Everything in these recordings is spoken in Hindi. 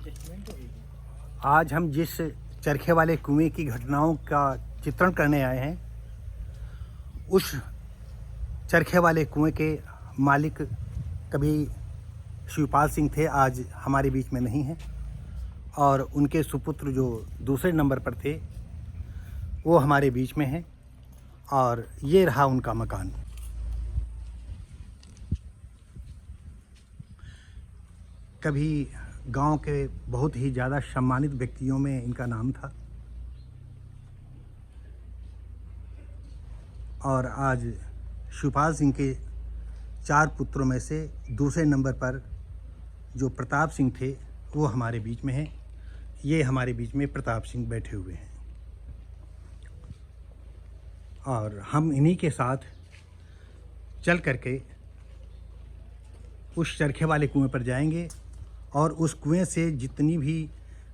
आज हम जिस चरखे वाले कुएं की घटनाओं का चित्रण करने आए हैं, उस चरखे वाले कुएं के मालिक कभी शिवपाल सिंह थे, आज हमारे बीच में नहीं हैं। और उनके सुपुत्र जो दूसरे नंबर पर थे वो हमारे बीच में हैं। और ये रहा उनका मकान। कभी गांव के बहुत ही ज़्यादा सम्मानित व्यक्तियों में इनका नाम था और आज शिवपाल सिंह के 4 पुत्रों में से दूसरे नंबर पर जो प्रताप सिंह थे वो हमारे बीच में हैं। ये हमारे बीच में प्रताप सिंह बैठे हुए हैं और हम इन्हीं के साथ चल करके उस चरखे वाले कुएं पर जाएंगे और उस कुएं से जितनी भी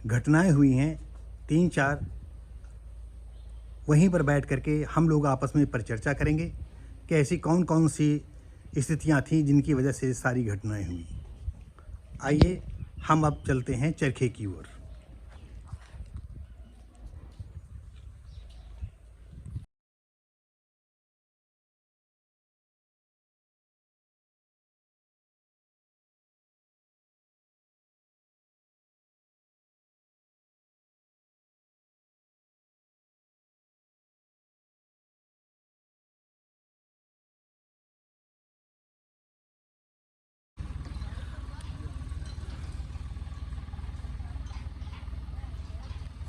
घटनाएं हुई हैं 3-4 वहीं पर बैठ करके हम लोग आपस में परिचर्चा करेंगे कि ऐसी कौन कौन सी स्थितियां थीं जिनकी वजह से सारी घटनाएं हुई। आइए हम अब चलते हैं चरखे की ओर।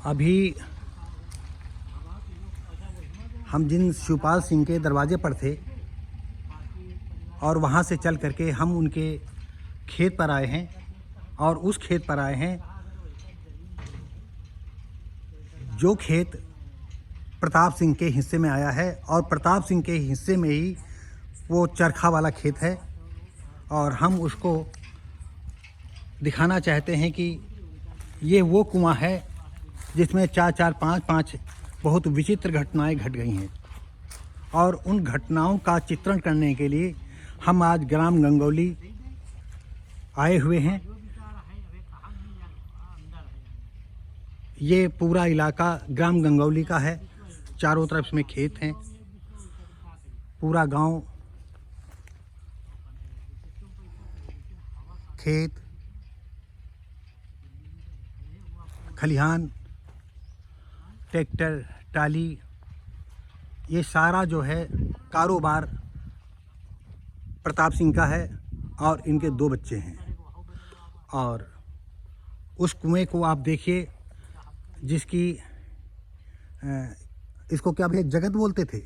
अभी हम जिन शिवपाल सिंह के दरवाजे पर थे और वहाँ से चल करके हम उनके खेत पर आए हैं और उस खेत पर आए हैं जो खेत प्रताप सिंह के हिस्से में आया है और प्रताप सिंह के हिस्से में ही वो चरखा वाला खेत है। और हम उसको दिखाना चाहते हैं कि ये वो कुआं है जिसमें 4-4, 5-5 बहुत विचित्र घटनाएं घट गई हैं। और उन घटनाओं का चित्रण करने के लिए हम आज ग्राम गंगौली आए हुए हैं। ये पूरा इलाका ग्राम गंगौली का है, चारों तरफ में खेत हैं, पूरा गांव खेत खलिहान ट्रैक्टर टाली, ये सारा जो है कारोबार प्रताप सिंह का है और इनके 2 बच्चे हैं। और उस कुएं को आप देखिए जिसकी इसको क्या भैया जगत बोलते थे।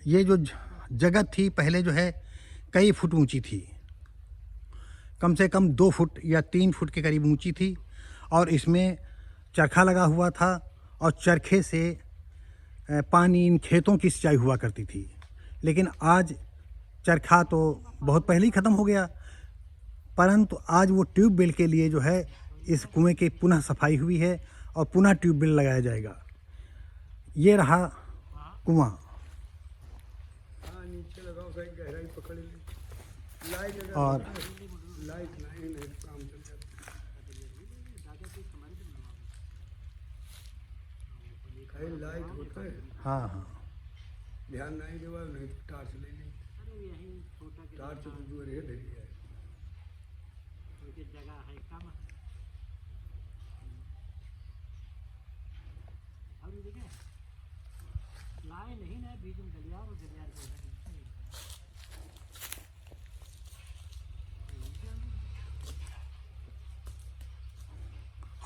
ये जो जगत थी पहले जो है कई फुट ऊंची थी, कम से कम 2 फुट या 3 फुट के करीब ऊंची थी और इसमें चरखा लगा हुआ था और चरखे से पानी इन खेतों की सिंचाई हुआ करती थी। लेकिन आज चरखा तो बहुत पहले ही ख़त्म हो गया, परंतु आज वो ट्यूबवेल के लिए जो है इस कुएं की पुनः सफाई हुई है और पुनः ट्यूबवेल लगाया जाएगा। ये रहा कुआं। और लाइट होता है। हाँ हाँ, ध्यान नहीं देवा नहीं तो टार्च ले ली, टार्च तो दूर है धरी है जगह है कम और देखे लाए नहीं ना बीच में गलियार और गलियार के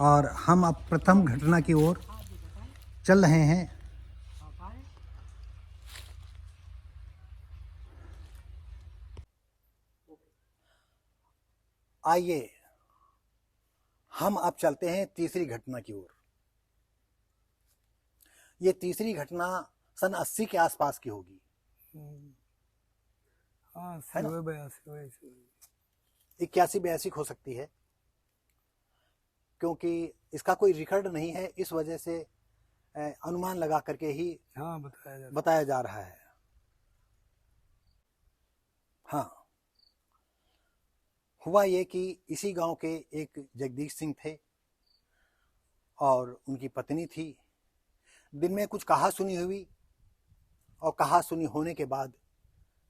और हम अब प्रथम घटना की ओर चल रहे हैं। आइए हम अब चलते हैं तीसरी घटना की ओर। ये तीसरी घटना सन 80 के आसपास की होगी। हाँ, 81-82 हो सकती है, क्योंकि इसका कोई रिकॉर्ड नहीं है, इस वजह से अनुमान लगा करके ही हाँ बताया जा रहा है। हाँ, हुआ ये कि इसी गांव के एक जगदीश सिंह थे और उनकी पत्नी थी। दिन में कुछ कहा सुनी हुई और कहा सुनी होने के बाद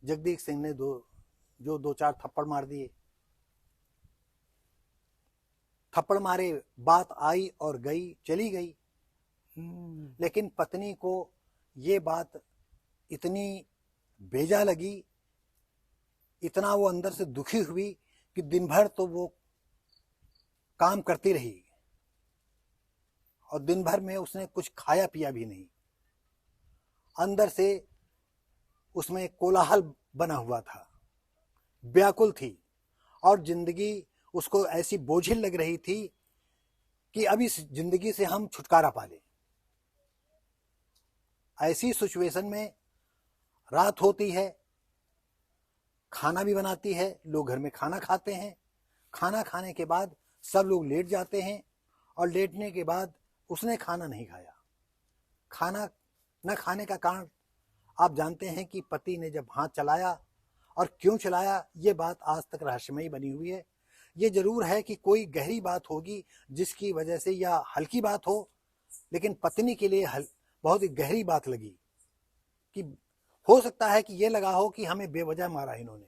जगदीश सिंह ने दो चार थप्पड़ मार दिए। थप्पड़ मारे, बात आई और गई, चली गई। लेकिन पत्नी को ये बात इतनी बेजा लगी, इतना वो अंदर से दुखी हुई कि दिन भर तो वो काम करती रही और दिन भर में उसने कुछ खाया पिया भी नहीं। अंदर से उसमें कोलाहल बना हुआ था, व्याकुल थी और जिंदगी उसको ऐसी बोझिल लग रही थी कि अब इस जिंदगी से हम छुटकारा पा लें। ऐसी सिचुएशन में रात होती है, खाना भी बनाती है, लोग घर में खाना खाते हैं। खाना खाने के बाद सब लोग लेट जाते हैं और लेटने के बाद उसने खाना नहीं खाया। खाना न खाने का कारण आप जानते हैं कि पति ने जब हाथ चलाया और क्यों चलाया, ये बात आज तक रहस्यमयी बनी हुई है। ये जरूर है कि कोई गहरी बात होगी जिसकी वजह से, या हल्की बात हो, लेकिन पत्नी के लिए बहुत ही गहरी बात लगी कि हो सकता है कि ये लगा हो कि हमें बेवजह मारा इन्होंने।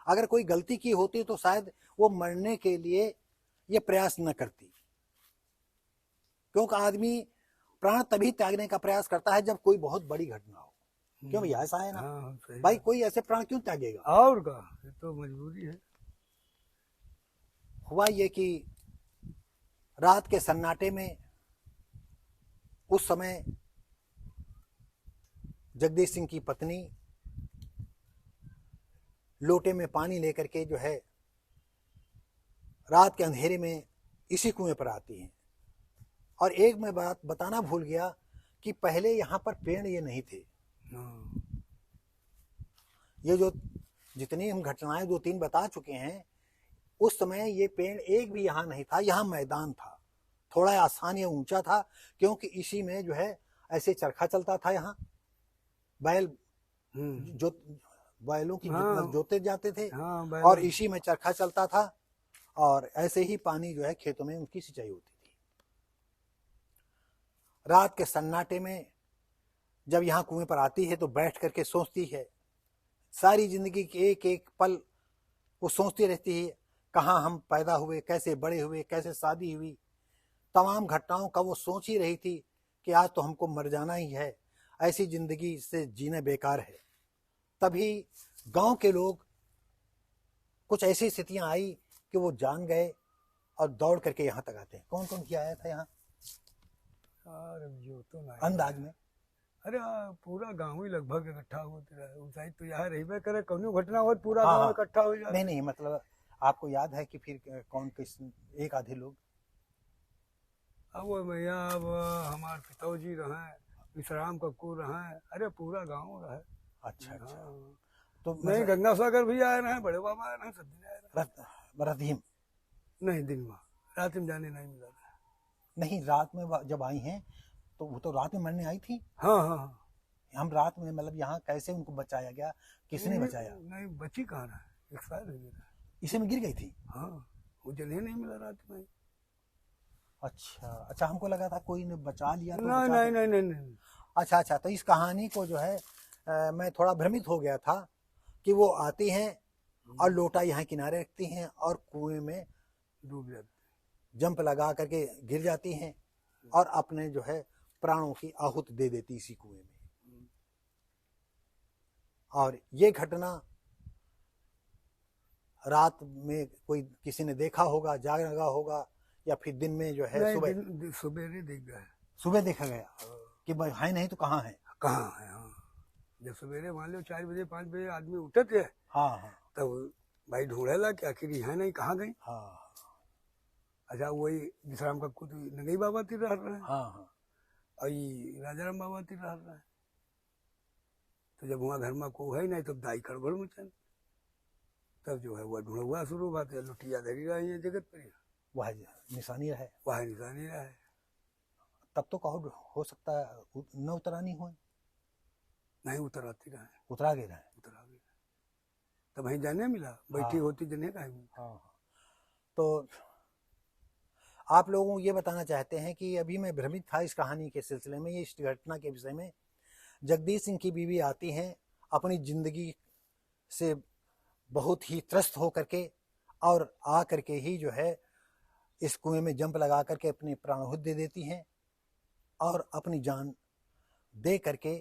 अगर कोई गलती की होती तो शायद वो मरने के लिए ये प्रयास न करती, क्योंकि आदमी प्राण तभी त्यागने का प्रयास करता है जब कोई बहुत बड़ी घटना हो। क्यों भैया, ऐसा है ना? हाँ, भाई कोई ऐसे प्राण क्यों त्यागेगा? और का, ये तो मजबूरी है। हुआ ये कि रात के सन्नाटे में उस समय जगदीश सिंह की पत्नी लोटे में पानी लेकर के जो है रात के अंधेरे में इसी कुएं पर आती हैं। और एक मैं बात बताना भूल गया कि पहले यहाँ पर पेड़ ये नहीं थे। ये जो जितनी हम घटनाएं 2-3 बता चुके हैं, उस समय ये पेड़ एक भी यहाँ नहीं था। यहाँ मैदान था, थोड़ा आसान या ऊंचा था, क्योंकि इसी में जो है ऐसे चरखा चलता था। यहाँ बैल जो बैलों की जोते जाते थे और इसी में चरखा चलता था और ऐसे ही पानी जो है खेतों में उनकी सिंचाई होती थी। रात के सन्नाटे में जब यहाँ कुएं पर आती है तो बैठ करके सोचती है, सारी जिंदगी के एक एक पल वो सोचती रहती है, कहाँ हम पैदा हुए, कैसे बड़े हुए, कैसे शादी हुई। तमाम घटनाओं का वो सोच ही रही थी कि आज तो हमको मर जाना ही है, ऐसी जिंदगी से जीना बेकार है। तभी गांव के लोग, कुछ ऐसी स्थितियां आई कि वो जान गए और दौड़ करके यहाँ तक आते हैं। कौन कौन किया आया था यहाँ जो तो नहीं अंदाज में? अरे पूरा गांव ही लगभग इकट्ठा होते रहे। ऊंचाई तो यहाँ रही करे, कौन घटना हो पूरा गांव इकट्ठा हो जाए। नहीं, मतलब आपको याद है कि फिर कौन किस एक आधे लोग? अब वो भैया, अब हमारे पिताजी रहे, विश्राम कक्कू रहे, अरे पूरा गांव रहे। अच्छा अच्छा। तो नहीं, गंगा सागर भी आए रहे, बड़े बाबा आए रहे, सब दिन आए रहे। रथीम नहीं, दिन में, रात में जाने नहीं मिला था। नहीं, रात में जब आई हैं तो वो तो रात में मरने आई थी। हाँ। हम रात में, मतलब यहाँ कैसे उनको बचाया गया, किसने बचाया? नहीं, बची कहाँ रहा, एक्सपायर हो गया। इसी में गिर गई थी? हाँ, वो जल्दी नहीं मिला रात में। अच्छा, हमको लगा था कोई ने बचा लिया तो नहीं। अच्छा, तो इस कहानी को जो है मैं थोड़ा भ्रमित हो गया था कि वो आती हैं और लोटा यहाँ किनारे रखती हैं और कुएं में डूब जाती, जंप लगा करके गिर जाती हैं और अपने जो है प्राणों की आहुति दे देती इसी कुएं में। और ये घटना रात में कोई किसी ने देखा होगा, जागा होगा, या फिर दिन में जो है सुबह देख गया। सुबह देखा गया कि भाई है नहीं तो कहाँ है? कहाँ है? हाँ, जब सवेरे मान लो 4 बजे 5 बजे आदमी उठे थे, हाँ, तब भाई ढूंढेला कि आखिर है नहीं, कहाँ गई। हाँ, अच्छा, वही विश्राम कक्कू तो नगई बाबा ती रह रहे हैं। हाँ, और ये राजाराम बाबा ती रह रहे हैं। तो जब वहाँ घर में को है नहीं, तब दाई खड़बड़ मचन, तब जो है वह ढूंढुआ शुरू बात है। लुटिया धरी रही है जगत पर, वह निशानी है, वह निशानी रहा है। तब तो कहो हो सकता है न उतरानी हो। नहीं, उतराती रहा है, उतरा गए रहे। तब वहीं जाने मिला, बैठी होती जने का। हाँ, तो आप लोगों को ये बताना चाहते हैं कि अभी मैं भ्रमित था इस कहानी के सिलसिले में, इस घटना के विषय में। जगदीश सिंह की बीवी आती हैं अपनी ज़िंदगी से बहुत ही त्रस्त हो करके, और आ करके ही जो है इस कुएं में जंप लगा करके अपनी प्राणाहुति दे देती हैं और अपनी जान दे करके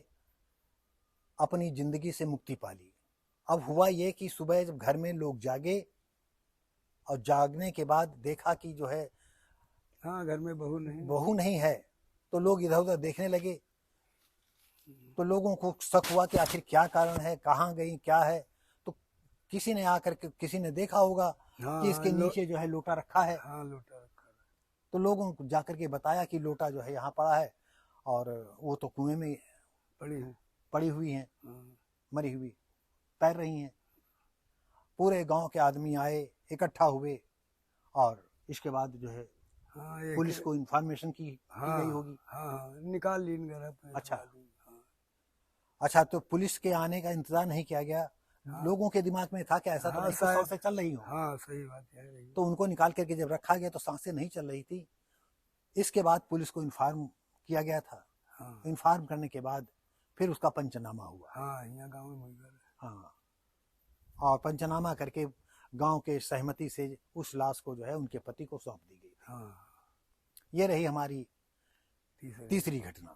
अपनी ज़िंदगी से मुक्ति पाली। अब हुआ ये कि सुबह जब घर में लोग जागे और जागने के बाद देखा कि जो है हाँ घर में बहू नहीं है, तो लोग इधर उधर देखने लगे। तो लोगों को शक हुआ कि आखिर क्या कारण है, कहाँ गई, क्या है। तो किसी ने आकर के किसी ने देखा होगा कि इसके नीचे जो है लोटा रखा है। हाँ लोटा रखा है। तो लोगों को जाकर के बताया कि लोटा जो है यहाँ पड़ा है और वो तो कुएं में पड़ी हुई हैं, मरी हुई तैर रही हैं। पूरे गांव के आदमी आए, इकट्ठा हुए और इसके बाद जो है पुलिस को इन्फॉर्मेशन की गई होगी। हाँ निकाल ली घर। अच्छा, तो पुलिस के आने का इंतजार नहीं किया गया? लोगों के दिमाग में था कि ऐसा तो सांसें चल रही हो। हाँ सही बात है। तो उनको निकाल करके जब रखा गया तो सांसें नहीं चल रही थी। इसके बाद पुलिस को इन्फॉर्म किया गया था। इन्फॉर्म करने के बाद फिर उसका पंचनामा हुआ। हाँ यहाँ गाँव में। हाँ, और पंचनामा करके गांव के सहमति से उस लाश को जो है उनके पति को सौंप दी गई। हाँ ये रही हमारी तीसरी घटना।